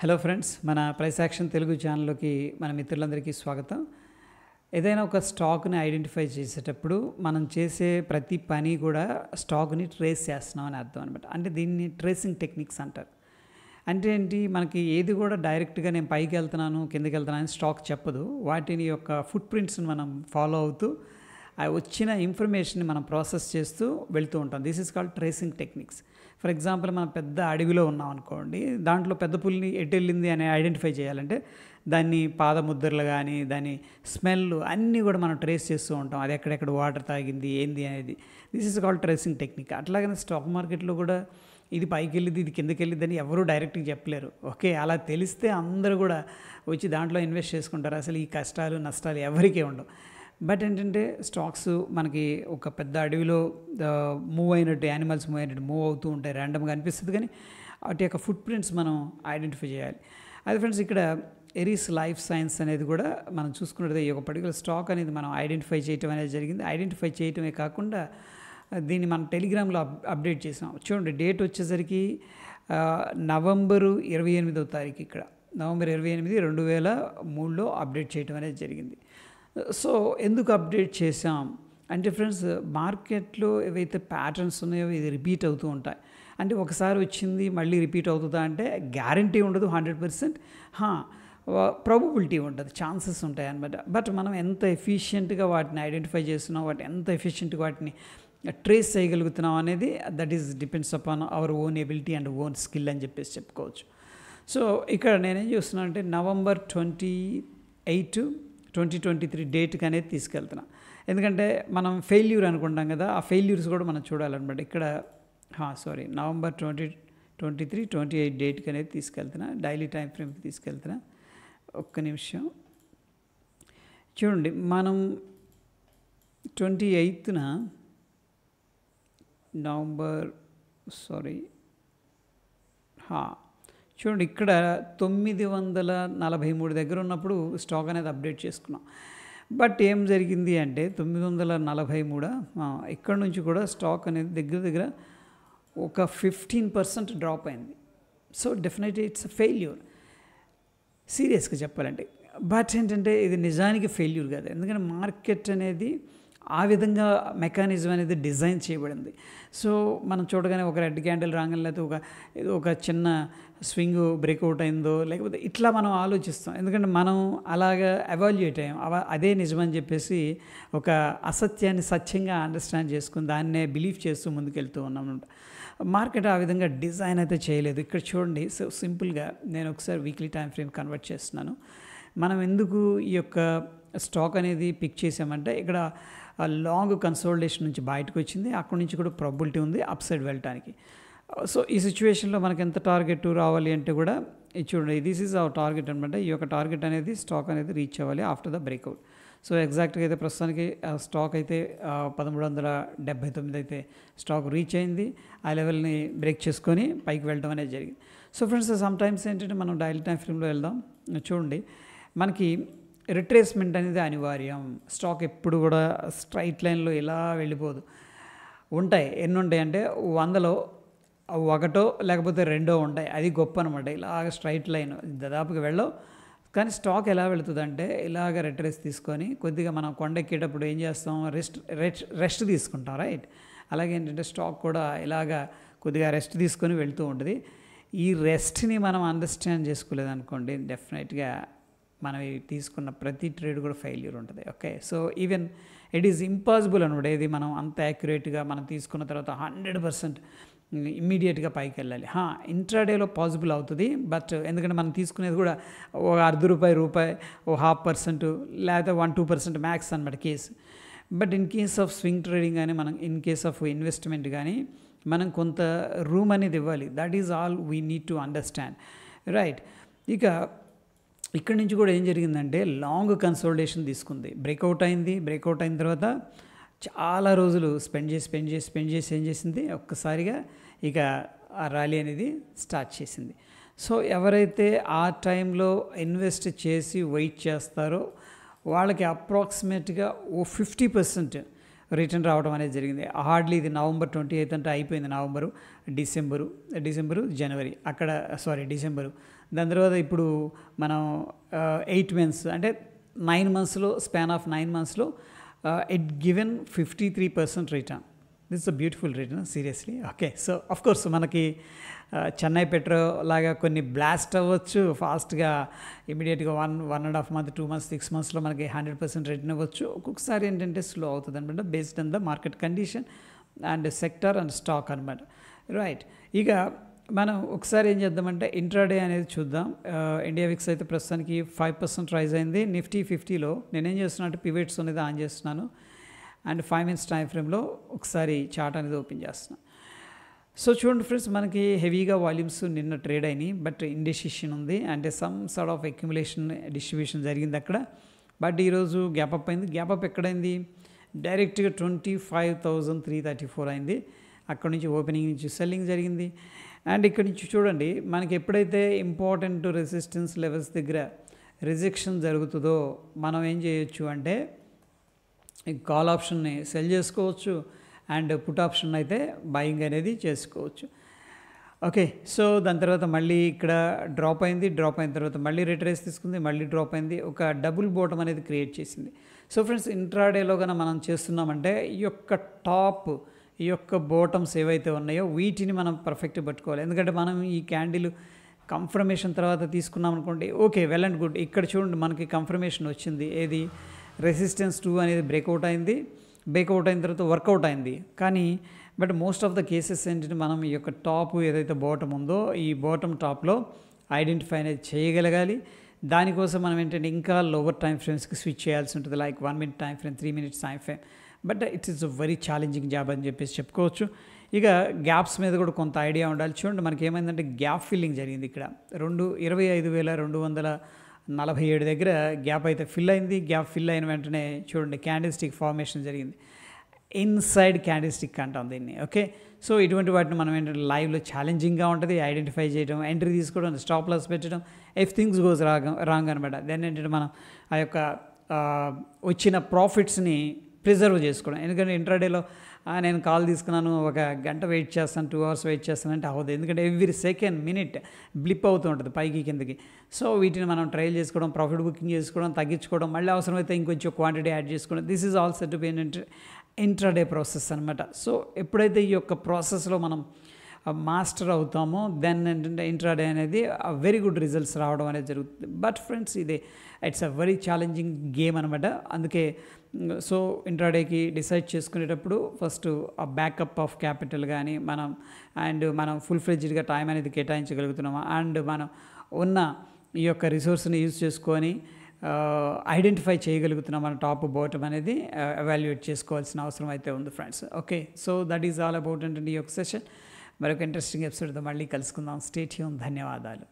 Hello friends, మన price action Telugu ఛానల్లోకి మన మిత్రులందరికీ స్వాగతం. ఏదైనా ఒక స్టాక్ని ఐడెంటిఫై చేసేటప్పుడు మనం చేసే ప్రతి పని కూడా స్టాక్ని ట్రేస్ చేస్తున్నాం అని అర్థం అనమాట. అంటే దీన్ని ట్రేసింగ్ టెక్నిక్స్ అంటారు. అంటే ఏంటి, మనకి ఏది కూడా డైరెక్ట్గా నేను పైకి వెళ్తున్నాను కిందకి వెళ్తున్నాను అని స్టాక్ చెప్పదు. వాటిని యొక్క ఫుట్ ప్రింట్స్ని మనం ఫాలో అవుతూ ఆ వచ్చిన ఇన్ఫర్మేషన్ని మనం ప్రాసెస్ చేస్తూ వెళ్తూ ఉంటాం. This is called tracing techniques. For example, మనం పెద్ద అడవిలో ఉన్నాం అనుకోండి, దాంట్లో పెద్ద పులిని ఎటు వెళ్ళింది అని ఐడెంటిఫై చేయాలంటే దాన్ని పాదముద్రలు కానీ దాని స్మెల్ అన్నీ కూడా మనం ట్రేస్ చేస్తూ ఉంటాం. అది ఎక్కడెక్కడ వాటర్ తాగింది ఏంది అనేది. This is called tracing technique. అట్లాగనే స్టాక్ మార్కెట్లో కూడా ఇది పైకి వెళ్ళింది ఇది కిందకి వెళ్ళింది అని ఎవరు డైరెక్ట్గా చెప్పలేరు. ఓకే, అలా తెలిస్తే అందరూ కూడా వచ్చి దాంట్లో ఇన్వెస్ట్ చేసుకుంటారు. అసలు ఈ కష్టాలు నష్టాలు ఎవరికీ ఉండవు. బట్ ఏంటంటే స్టాక్స్ మనకి ఒక పెద్ద అడవిలో మూవ్ అయినట్టు, యానిమల్స్ మూవ్ అయినట్టు మూవ్ అవుతూ ఉంటాయి. ర్యాండమ్గా అనిపిస్తుంది, కానీ వాటి యొక్క ఫుట్ ప్రింట్స్ మనం ఐడెంటిఫై చేయాలి. అదే ఫ్రెండ్స్, ఇక్కడ ఎరీస్ లైఫ్ సైన్స్ అనేది కూడా మనం చూసుకున్నట్టు ఈ ఒక పర్టికులర్ స్టాక్ అనేది మనం ఐడెంటిఫై చేయటం అనేది జరిగింది. ఐడెంటిఫై చేయటమే కాకుండా దీన్ని మనం టెలిగ్రామ్లో అప్డేట్ చేసాం. చూడండి, డేట్ వచ్చేసరికి నవంబరు 28వ తారీఖు. ఇక్కడ నవంబర్ 28, 2003లో అప్డేట్ చేయటం అనేది జరిగింది. సో ఎందుకు అప్డేట్ చేసాం అంటే ఫ్రెండ్స్, మార్కెట్లో ఏవైతే ప్యాటర్న్స్ ఉన్నాయో ఇది రిపీట్ అవుతూ ఉంటాయి. అంటే ఒకసారి వచ్చింది మళ్ళీ రిపీట్ అవుతుందా అంటే గ్యారంటీ ఉండదు, 100%. ప్రాబబిలిటీ ఉంటుంది, ఛాన్సెస్ ఉంటాయి అన్నమాట. బట్ మనం ఎంత ఎఫిషియెంట్గా వాటిని ఐడెంటిఫై చేస్తున్నాం, ఎంత ఎఫిషియెంట్గా వాటిని ట్రేస్ చేయగలుగుతున్నాం అనేది that is depends upon our own ability and own skill అని చెప్పేసి చెప్పుకోవచ్చు. సో ఇక్కడ నేనేం చూస్తున్నాను అంటే నవంబర్ 28, 2023 డేట్కి అనేది తీసుకెళ్తున్నా. ఎందుకంటే మనం ఫెయిల్యూర్ అనుకుంటాం కదా, ఆ ఫెయిల్యూర్స్ కూడా మనం చూడాలన్నమాట. ఇక్కడ నవంబర్ 2023, 28 డేట్కి అనేది తీసుకెళ్తున్నా. Daily time ఫ్రేమ్కి తీసుకెళ్తున్నా. ఒక్క నిమిషం చూడండి. మనం 28న నవంబర్ చూడండి, ఇక్కడ 943 దగ్గర ఉన్నప్పుడు స్టాక్ అనేది అప్డేట్ చేసుకున్నాం. బట్ ఏం జరిగింది అంటే 943 ఇక్కడ నుంచి కూడా స్టాక్ అనేది దగ్గర ఒక 15% డ్రాప్ అయింది. So definitely it's a failure, సీరియస్గా చెప్పాలంటే. బట్ ఏంటంటే ఇది నిజానికి ఫెయిల్యూర్ కాదు. ఎందుకంటే మార్కెట్ అనేది ఆ విధంగా మెకానిజం అనేది డిజైన్ చేయబడింది. సో మనం చూడగానే ఒక రెడ్ క్యాండిల్ రాగానే, లేకపోతే ఒక చిన్న స్వింగ్ బ్రేక్అవుట్ అయిందో, లేకపోతే ఇట్లా మనం ఆలోచిస్తాం. ఎందుకంటే మనం అలాగా ఎవాల్యుయేట్ అయ్యాం. అదే నిజమని చెప్పేసి ఒక అసత్యాన్ని సత్యంగా అండర్స్టాండ్ చేసుకుని దాన్నే బిలీవ్ చేస్తూ ముందుకెళ్తూ ఉన్నాం అనమాట. మార్కెట్ ఆ విధంగా డిజైన్ అయితే చేయలేదు. ఇక్కడ చూడండి, సో సింపుల్గా నేను ఒకసారి వీక్లీ టైం ఫ్రేమ్ కన్వర్ట్ చేస్తున్నాను. మనం ఎందుకు ఈ యొక్క స్టాక్ అనేది పిక్ చేసామంటే, ఇక్కడ లాంగ్ కన్సోలిడేషన్ నుంచి బయటకు వచ్చింది. అక్కడి నుంచి కూడా ప్రాబిలిటీ ఉంది అప్ సైడ్ వెళ్ళటానికి. సో ఈ సిచ్యువేషన్లో మనకి ఎంత టార్గెట్ రావాలి అంటే కూడా ఇది చూడండి, దిస్ ఈజ్ అవర్ టార్గెట్ అనమాట. ఈ యొక్క టార్గెట్ అనేది స్టాక్ అనేది రీచ్ అవ్వాలి ఆఫ్టర్ ద బ్రేక్అవుట్. సో ఎగ్జాక్ట్గా అయితే ప్రస్తుతానికి స్టాక్ అయితే 1379 అయితే స్టాక్ రీచ్ అయింది. ఆ లెవెల్ని బ్రేక్ చేసుకొని పైకి వెళ్ళడం అనేది జరిగింది. సో ఫ్రెండ్స్, సమ్ టైమ్స్ ఏంటంటే మనం డైలీ టైం ఫ్రేమ్లో వెళ్దాం. చూడండి, మనకి రిట్రేస్మెంట్ అనేది అనివార్యం. స్టాక్ ఎప్పుడు కూడా స్ట్రైట్ లైన్లో ఇలా వెళ్ళిపోదు. ఉంటాయి, ఎన్ని ఉంటాయి అంటే 100లో 1 లేకపోతే 2 ఉంటాయి. అది గొప్ప అనమాట. ఇలాగ స్ట్రైట్ లైన్ దాదాపుగా వెళ్ళవు. కానీ స్టాక్ ఎలా వెళుతుంది అంటే ఇలాగ రిట్రేస్ తీసుకొని కొద్దిగా మనం కొండెక్కేటప్పుడు ఏం చేస్తాం, రెస్ట్ తీసుకుంటాం, రైట్? అలాగే ఏంటంటే స్టాక్ కూడా ఇలాగ కొద్దిగా రెస్ట్ తీసుకొని వెళ్తూ ఉంటుంది. ఈ రెస్ట్ని మనం అండర్స్టాండ్ చేసుకోలేదనుకోండి, డెఫినెట్గా మనం తీసుకున్న ప్రతి ట్రేడ్ కూడా ఫెయిల్యూర్ ఉంటుంది. Okay, so even it is impossible అనమాట. ఇది మనం అంత యాక్యురేట్గా మనం తీసుకున్న తర్వాత 100% ఇమ్మీడియట్గా పైకి వెళ్ళాలి. ఇంట్రాడేలో పాసిబుల్ అవుతుంది. బట్ ఎందుకంటే మనం తీసుకునేది కూడా ఒక ₹1, ఓ 0.5%, లేకపోతే 1-2% మ్యాక్స్ అనమాట case. But in case of swing trading కానీ, మనం ఇన్ కేస్ ఆఫ్ ఇన్వెస్ట్మెంట్ కానీ మనం కొంత రూమ్ అనేది ఇవ్వాలి. That is all we need to understand, right? ఇక ఇక్కడ నుంచి కూడా ఏం జరిగిందంటే లాంగ్ కన్సోలిడేషన్ తీసుకుంది, బ్రేక్అవుట్ అయింది. బ్రేక్అవుట్ అయిన తర్వాత చాలా రోజులు స్పెండ్ చేసి ఏం చేసింది, ఒక్కసారిగా ఇక ఆ ర్యాలీ అనేది స్టార్ట్ చేసింది. సో ఎవరైతే ఆ టైంలో ఇన్వెస్ట్ చేసి వెయిట్ చేస్తారో వాళ్ళకి అప్రాక్సిమేట్గా ఓ 50% రిటర్న్ రావడం అనేది జరిగింది. హార్డ్లీ ఇది నవంబర్ 28 అంటే అయిపోయింది. నవంబరు, డిసెంబరు, జనవరి, అక్కడ డిసెంబరు, దాని తర్వాత ఇప్పుడు మనం 8 మంత్స్ అంటే 9 మంత్స్లో స్పాన్ ఆఫ్ 9 మంత్స్లో it given 53% return. This a beautiful return seriously. Okay, so of course మనకి చెన్నై పెట్రో లాగా కొన్ని బ్లాస్ట్ అవ్వచ్చు ఫాస్ట్గా ఇమీడియట్గా 1.5 మంత్ 2 మంత్స్ 6 మంత్స్లో మనకి 100% రిటర్న్ ఇవ్వచ్చు. ఒక్కొక్కసారి ఏంటంటే స్లో అవుతుంది అనమాట, based on the market condition and sector and stock అనమాట. రైట్, ఇక మనం ఒకసారి ఏం చేద్దామంటే ఇంట్రాడే అనేది చూద్దాం. ఇండియా విక్స్ అయితే ప్రస్తుతానికి 5% రైజ్ అయింది. నిఫ్టీ 50లో నేనేం చేస్తున్నా అంటే పివెట్స్ అనేది ఆన్ చేస్తున్నాను అండ్ 5 మినిట్స్ టైం ఫ్రేమ్లో ఒకసారి చార్ట్ అనేది ఓపెన్ చేస్తున్నాను. సో చూడండి ఫ్రెండ్స్, మనకి హెవీగా వాల్యూమ్స్ నిన్న ట్రేడ్ అయినాయి, బట్ ఇండెసిషన్ ఉంది అంటే some sort of accumulation distribution జరిగింది అక్కడ. బట్ ఈరోజు గ్యాప్ అప్ అయింది. గ్యాప్ అప్ ఎక్కడైంది? డైరెక్ట్గా 25,334 అయింది. అక్కడ నుంచి ఓపెనింగ్ నుంచి సెల్లింగ్ జరిగింది. అండ్ ఇక్కడ నుంచి చూడండి, మనకి ఎప్పుడైతే ఇంపార్టెంట్ రెసిస్టెన్స్ లెవెల్స్ దగ్గర రిజెక్షన్ జరుగుతుందో మనం ఏం చేయొచ్చు అంటే ఈ కాల్ ఆప్షన్ని సెల్ చేసుకోవచ్చు అండ్ పుట్ ఆప్షన్ అయితే బయింగ్ అనేది చేసుకోవచ్చు. ఓకే, సో దాని తర్వాత మళ్ళీ ఇక్కడ డ్రాప్ అయింది. డ్రాప్ అయిన తర్వాత మళ్ళీ రిట్రేస్ తీసుకుంది, మళ్ళీ డ్రాప్ అయింది. ఒక డబుల్ బాటమ్ అనేది క్రియేట్ చేసింది. సో ఫ్రెండ్స్, ఇంట్రాడేలో కన్నా మనం చేస్తున్నామంటే ఈ యొక్క టాప్, ఈ యొక్క బాటమ్స్ ఏవైతే ఉన్నాయో వీటిని మనం పర్ఫెక్ట్గా పట్టుకోవాలి. ఎందుకంటే మనం ఈ క్యాండిల్ కన్ఫర్మేషన్ తర్వాత తీసుకున్నాం అనుకోండి, ఓకే వెల్ అండ్ గుడ్. ఇక్కడ చూడండి మనకి కన్ఫర్మేషన్ వచ్చింది. ఏది? రెసిస్టెన్స్ 2 అనేది బ్రేక్అవుట్ అయింది. బ్రేక్అవుట్ అయిన తర్వాత వర్కౌట్ అయింది. కానీ but most of the cases ఏంటంటే మనం ఈ యొక్క టాప్ ఏదైతే బాటమ్ ఉందో ఈ బాటమ్ టాప్లో ఐడెంటిఫై అనేది చేయగలగాలి. దానికోసం మనం ఏంటంటే ఇంకా లోవర్ టైం ఫ్రేమ్స్కి స్విచ్ చేయాల్సి ఉంటుంది, like 1 minute time frame, 3 minutes time frame. But it is a very challenging job అని చెప్పేసి చెప్పుకోవచ్చు. ఇక గ్యాప్స్ మీద కూడా కొంత ఐడియా ఉండాలి. చూడండి మనకి ఏమైందంటే గ్యాప్ ఫిల్లింగ్ జరిగింది. ఇక్కడ 25,247 దగ్గర గ్యాప్ అయితే ఫిల్ అయింది. గ్యాప్ ఫిల్ అయిన వెంటనే చూడండి క్యాండిల్ స్టిక్ ఫార్మేషన్ జరిగింది. ఇన్సైడ్ క్యాండిల్ స్టిక్ అంటాం దీన్ని. ఓకే, సో ఇటువంటి వాటిని మనం ఏంటంటే లైవ్లో ఛాలెంజింగ్గా ఉంటుంది, ఐడెంటిఫై చేయడం, ఎంట్రీ తీసుకోవడం, స్టాప్ లాస్ పెట్టడం. ఇఫ్ థింగ్స్ గోస్ రాంగ్ అనమాట, దెన్ ఏంటంటే మనం ఆ యొక్క వచ్చిన ప్రాఫిట్స్ని ప్రిజర్వ్ చేసుకోవడం. ఎందుకంటే ఇంట్రాడేలో నేను కాల్ తీసుకున్నాను, ఒక గంట వెయిట్ చేస్తాను, 2 అవర్స్ వెయిట్ చేస్తాను అంటే అవ్వదు. ఎందుకంటే ఎవ్రీ సెకండ్ మినిట్ బ్లిప్ అవుతూ ఉంటుంది పైకి కిందకి. సో వీటిని మనం ట్రయల్ చేసుకోవడం, ప్రాఫిట్ బుకింగ్ చేసుకోవడం, తగ్గించుకోవడం, మళ్ళీ అవసరమైతే ఇంకొంచెం క్వాంటిటీ యాడ్ చేసుకోవడం. This is all set to be intraday process అనమాట. సో ఎప్పుడైతే ఈ యొక్క ప్రాసెస్లో మనం మాస్టర్ అవుతామో దెన్ ఏంటంటే ఇంట్రాడే అనేది వెరీ గుడ్ రిజల్ట్స్ రావడం అనేది జరుగుతుంది. బట్ ఫ్రెండ్స్, ఇది it's a very challenging game అనమాట. అందుకే సో ఇంట్రాడేకి డిసైడ్ చేసుకునేటప్పుడు ఫస్ట్ ఆ బ్యాకప్ ఆఫ్ క్యాపిటల్ కానీ మనం ఫుల్ ఫ్లెడ్జ్డ్గా టైం అనేది కేటాయించగలుగుతున్నామా, అండ్ మనం ఉన్న ఈ యొక్క రిసోర్స్ని యూజ్ చేసుకొని ఐడెంటిఫై చేయగలుగుతున్నాం మన టాప్ బాటమ్ అనేది ఎవాల్యుయేట్ చేసుకోవాల్సిన అవసరం అయితే ఉంది friends. Okay, so that is all about అంటే ఈ యొక్క సెషన్. మరొక ఇంట్రెస్టింగ్ ఎపిసోడ్తో మళ్ళీ కలుసుకుందాం. Stay tune. ధన్యవాదాలు.